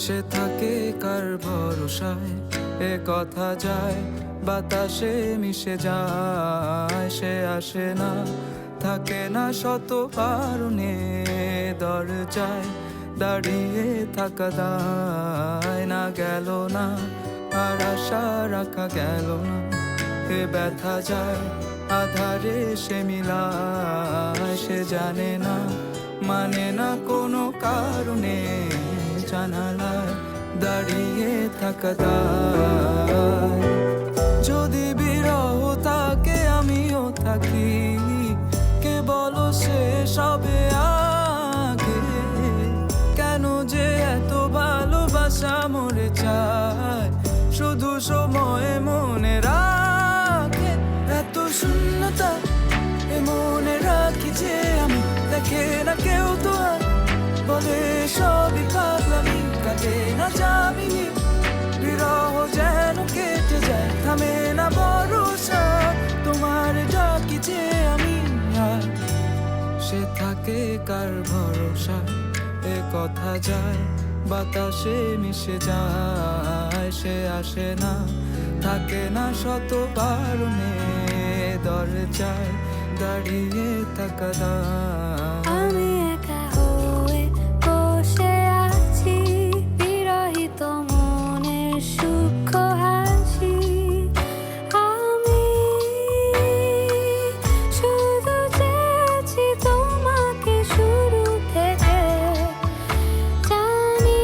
সে থাকে কার ভরসায়, এ কথা যায় বাতাসে মিশে যায়। সে আসে না, থাকে না শত কারণে, দরজায় দাঁড়িয়ে থাকা দায়। না গেল না, আর আশা রাখা গেল না, এ ব্যথা যায় আধারে সে মিলায়। সে জানে না, মানে না কোনো কারণে, জানালায় দাঁড়িয়ে থাকা দায়। যদি বিরহ থাকে আমিও থাকি, কে বলো সে সবে আগে। কেন যে এত ভালোবাসা মরে চায়, শুধু সময় মনে রাখে। এত শূন্যতা এ মনে রাখি যে আমি, দেখে না কেউ তো আর, বলে সবই পাগলামি, কাটে না যামিনী। বিরহ যেন কেটে যায়, থামে না ভরসা, তোমার ডাকি যে আমি আর। সে থাকে কার ভরসা, এ কথা যায় বাতাসে মিশে যায়। সে আসে না, থাকে না শত কারণে, দরজায় দাঁড়িয়ে থাকা দায়। আমি একা হয়ে বসে আছি, বিরহিত মনের সূক্ষ্ম হাসি। আমি শুধু চেয়েছি তোমাকে শুরু থেকে, জানি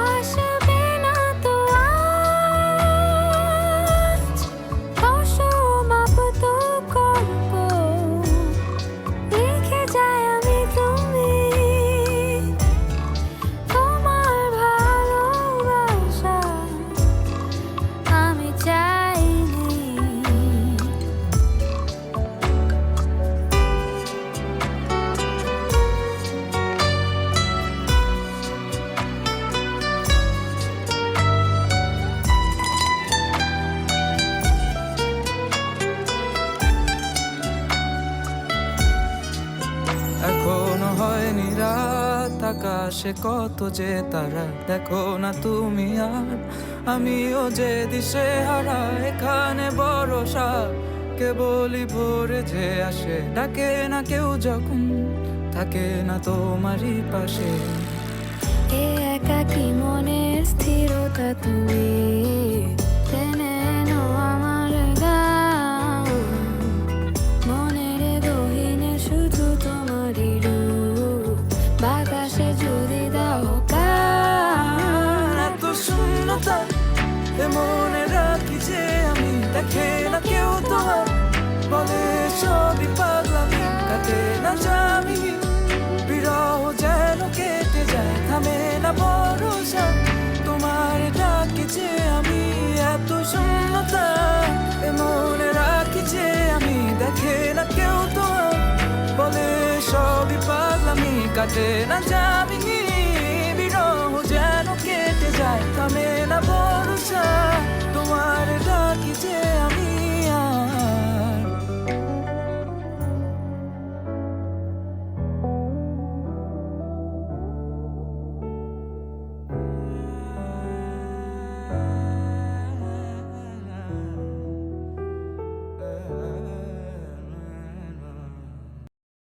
আসবে না তো আজ। অসমাপ্ত গল্প লিখে যায় আমি, তুমি তোমার ভালোবাসা আমি চাইনি। এখনো হয়নি রাত, আকাশে কত যে তারা, দেখো না তুমি আর আমিও যে দিশে হারা। এখানে ভরসা কেবলই ভোরে যে আসে, ডাকে না কেউ যখন থাকে না তোমারই পাশে। এ একাকী মনের স্থিরতা তুমি টেনে নাও আমার গান। মনের গহীনে শুধু তোমারই রূপ, বাতাসে যদি দাও গান। এত শূন্যতা এ মনে রাখি যে আমি, দেখে না কেউ তোমার, বলে সবই পাগলামি, কাটে না যামিনী। বিরহ যেন কেটে যায়, থামে না ভরসা, তোমার ডাকি যে আমি। এত শূন্যতা এ মনে রাখি যে আমি, দেখে না কেউ তোমার, বলে সবই পাগলামি, কাটে না যামিনী।